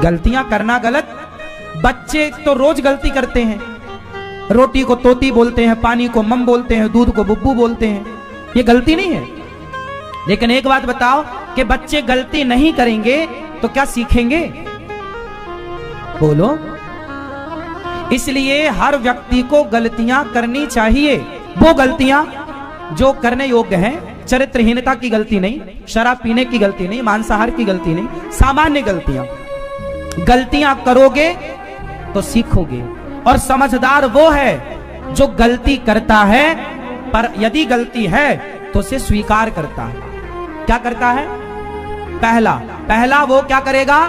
गलतियां करना गलत। बच्चे तो रोज गलती करते हैं। रोटी को तोती बोलते हैं, पानी को मम बोलते हैं, दूध को बुब्बू बोलते हैं। ये गलती नहीं है। लेकिन एक बात बताओ कि बच्चे गलती नहीं करेंगे तो क्या सीखेंगे? बोलो। इसलिए हर व्यक्ति को गलतियां करनी चाहिए। वो गलतियां जो करने योग्य हैं, चरित्रहीनता की गलती नहीं, शराब पीने की गलती नहीं, मांसाहार की गलती नहीं, सामान्य गलतियां। गलतियां करोगे तो सीखोगे। और समझदार वो है जो गलती करता है, पर यदि गलती है तो उसे स्वीकार करता है। क्या करता है? पहला वो क्या करेगा?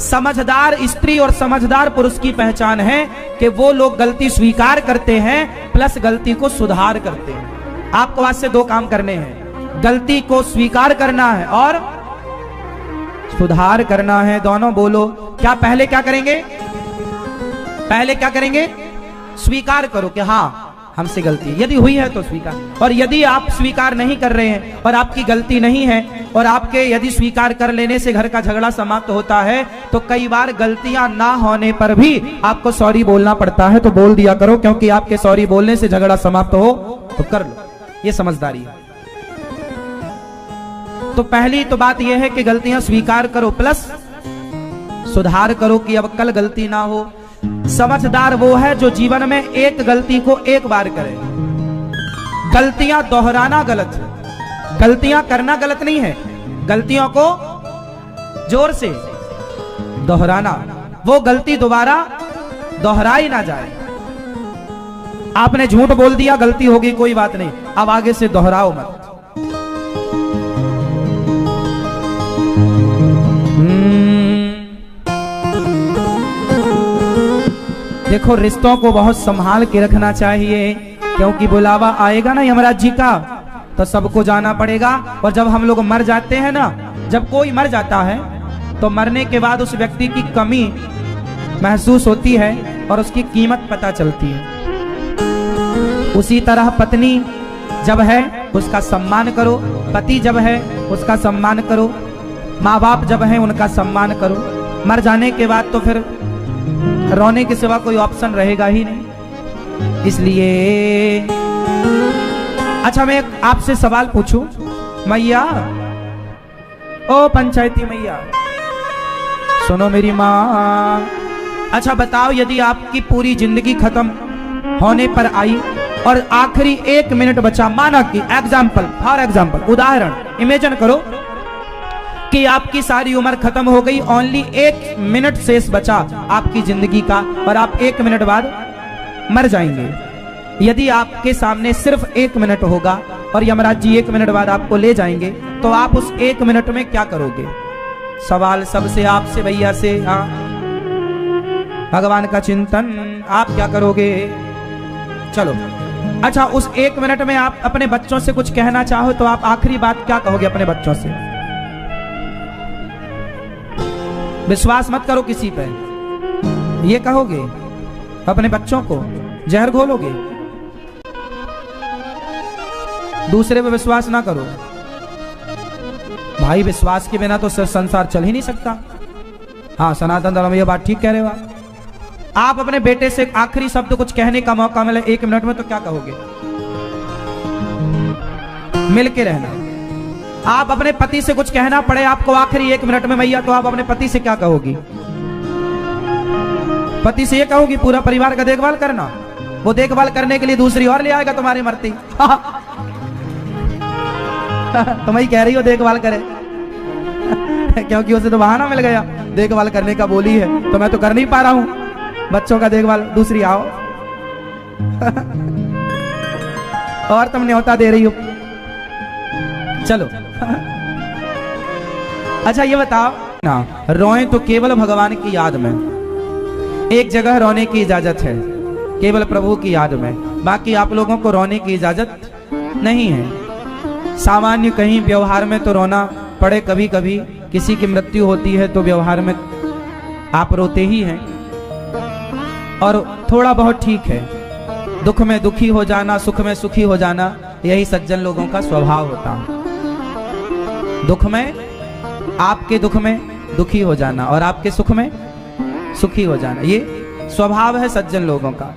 समझदार स्त्री और समझदार पुरुष की पहचान है कि वो लोग गलती स्वीकार करते हैं प्लस गलती को सुधार करते हैं। आपको आज से दो काम करने हैं, गलती को स्वीकार करना है और सुधार करना है। दोनों बोलो। क्या पहले क्या करेंगे? पहले क्या करेंगे? स्वीकार करो कि हाँ हमसे गलती यदि हुई है तो स्वीकार। और यदि आप स्वीकार नहीं कर रहे हैं और आपकी गलती नहीं है और आपके यदि स्वीकार कर लेने से घर का झगड़ा समाप्त होता है, तो कई बार गलतियां ना होने पर भी आपको सॉरी बोलना पड़ता है। तो बोल दिया करो, क्योंकि आपके सॉरी बोलने से झगड़ा समाप्त हो तो कर लो। ये समझदारी है। तो पहली तो बात यह है कि गलतियां स्वीकार करो प्लस सुधार करो कि अब कल गलती ना हो। समझदार वो है जो जीवन में एक गलती को एक बार करे। गलतियां दोहराना गलत है, गलतियां करना गलत नहीं है, गलतियों को जोर से दोहराना। वो गलती दोबारा दोहराई ना जाए। आपने झूठ बोल दिया, गलती होगी, कोई बात नहीं, अब आगे से दोहराओ मत। देखो, रिश्तों को बहुत संभाल के रखना चाहिए, क्योंकि बुलावा आएगा ना यमराज जी का, तो सबको जाना पड़ेगा। और जब हम लोग मर जाते हैं ना, जब कोई मर जाता है तो मरने के बाद उस व्यक्ति की कमी महसूस होती है और उसकी कीमत पता चलती है। उसी तरह पत्नी जब है उसका सम्मान करो, पति जब है उसका सम्मान करो, माँ बाप जब है उनका सम्मान करो। मर जाने के बाद तो फिर रोने के सिवा कोई ऑप्शन रहेगा ही नहीं। इसलिए अच्छा, मैं आपसे सवाल पूछूं? मैया, ओ पंचायती मैया, सुनो मेरी माँ। अच्छा बताओ, यदि आपकी पूरी जिंदगी खत्म होने पर आई और आखिरी 1 मिनट बचा, माना कि फॉर एग्जाम्पल उदाहरण, इमेजिन करो कि आपकी सारी उम्र खत्म हो गई, ओनली 1 मिनट शेष बचा आपकी जिंदगी का और आप 1 मिनट बाद मर जाएंगे। यदि आपके सामने सिर्फ 1 मिनट होगा और यमराज जी 1 मिनट बाद आपको ले जाएंगे, तो आप उस 1 मिनट में क्या करोगे? सवाल सबसे, आपसे, भैया से, हाँ, भगवान का चिंतन, आप क्या करोगे? चलो अच्छा, उस 1 मिनट में आप अपने बच्चों से कुछ कहना चाहो तो आप आखिरी बात क्या कहोगे अपने बच्चों से? विश्वास मत करो किसी पे, ये कहोगे अपने बच्चों को? जहर घोलोगे? दूसरे पे विश्वास ना करो भाई, विश्वास के बिना तो संसार चल ही नहीं सकता। हाँ, सनातन धर्म, ये बात ठीक कह रहे हो आप। अपने बेटे से आखिरी शब्द कुछ कहने का मौका मिले 1 मिनट में तो क्या कहोगे? मिल के रहना। आप अपने पति से कुछ कहना पड़े आपको आखिरी 1 मिनट में मैया, तो आप अपने पति से क्या कहोगी? पति से ये कहोगी पूरा परिवार का देखभाल करना, वो देखभाल करने के लिए दूसरी और ले आएगा तुम्हारी मरती। तुम ही कह रही हो देखभाल करे क्योंकि उसे तो बहाना मिल गया देखभाल करने का, बोली है तो मैं तो कर नहीं पा रहा हूं बच्चों का देखभाल, दूसरी आओ और तुम न्योता दे रही हो। चलो अच्छा ये बताओ ना, रोए तो केवल भगवान की याद में, एक जगह रोने की इजाजत है केवल प्रभु की याद में, बाकी आप लोगों को रोने की इजाजत नहीं है। सामान्य कहीं व्यवहार में तो रोना पड़े, कभी कभी किसी की मृत्यु होती है तो व्यवहार में आप रोते ही हैं, और थोड़ा बहुत ठीक है। दुख में दुखी हो जाना, सुख में सुखी हो जाना, यही सज्जन लोगों का स्वभाव होता है। दुख में, आपके दुख में दुखी हो जाना और आपके सुख में सुखी हो जाना। ये स्वभाव है सज्जन लोगों का,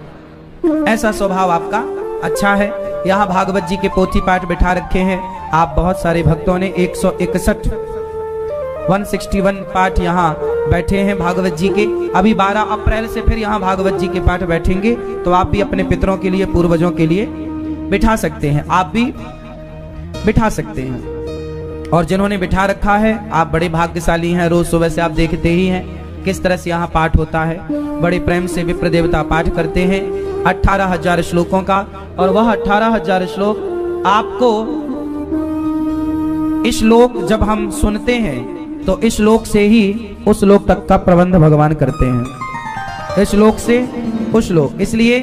ऐसा स्वभाव आपका अच्छा है। यहाँ भागवत जी के पोथी पाठ बिठा रखे हैं। आप बहुत सारे भक्तों ने 161 पाठ यहाँ बैठे हैं भागवत जी के। अभी 12 अप्रैल से फिर यहाँ भागवत जी के पाठ बैठेंगे, तो आप भी अपने पितरों के लिए, पूर्वजों के लिए बिठा सकते हैं, आप भी बिठा सकते हैं। और जिन्होंने बिठा रखा है, आप बड़े भाग्यशाली हैं। रोज सुबह से आप देखते ही हैं किस तरह से यहाँ पाठ होता है। बड़े प्रेम से विप्र देवता पाठ करते हैं 18,000 श्लोकों का, और वह 18,000 श्लोक आपको इस श्लोक जब हम सुनते हैं तो इस श्लोक से ही उस श्लोक तक का प्रबंध भगवान करते हैं, इस श्लोक से उस श्लोक। इसलिए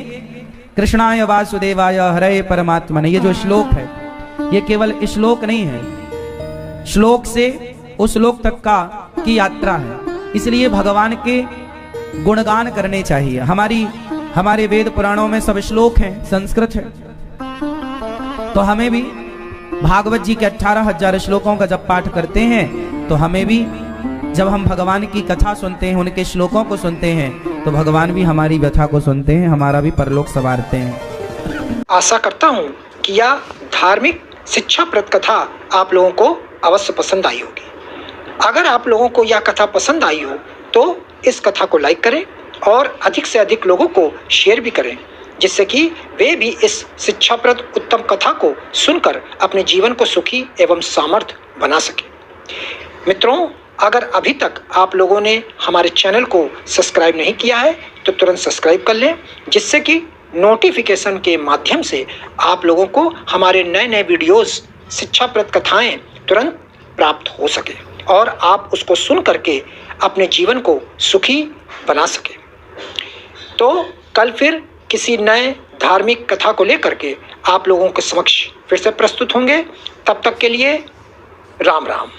कृष्णाय वासुदेवाय हरे परमात्मने, ये जो श्लोक है ये केवल श्लोक नहीं है, श्लोक से उस श्लोक तक का की यात्रा है। इसलिए भगवान के गुणगान करने चाहिए। हमारे वेद पुराणों में सब श्लोक हैं, संस्कृत है, तो हमें भी भागवत जी के 18,000 श्लोकों का जब पाठ करते हैं तो हमें भी, जब हम भगवान की कथा सुनते हैं, उनके श्लोकों को सुनते हैं, तो भगवान भी हमारी व्यथा को सुनते हैं, हमारा भी परलोक संवारते हैं। आशा करता हूँ कि यह धार्मिक शिक्षाप्रद कथा आप लोगों को अवश्य पसंद आई होगी। अगर आप लोगों को यह कथा पसंद आई हो तो इस कथा को लाइक करें और अधिक से अधिक लोगों को शेयर भी करें, जिससे कि वे भी इस शिक्षाप्रद उत्तम कथा को सुनकर अपने जीवन को सुखी एवं सामर्थ्य बना सके। मित्रों, अगर अभी तक आप लोगों ने हमारे चैनल को सब्सक्राइब नहीं किया है तो तुरंत सब्सक्राइब कर लें, जिससे कि नोटिफिकेशन के माध्यम से आप लोगों को हमारे नए नए वीडियोस, शिक्षाप्रद कथाएं तुरंत प्राप्त हो सके और आप उसको सुन करके अपने जीवन को सुखी बना सके। तो कल फिर किसी नए धार्मिक कथा को लेकर के आप लोगों के समक्ष फिर से प्रस्तुत होंगे। तब तक के लिए राम राम।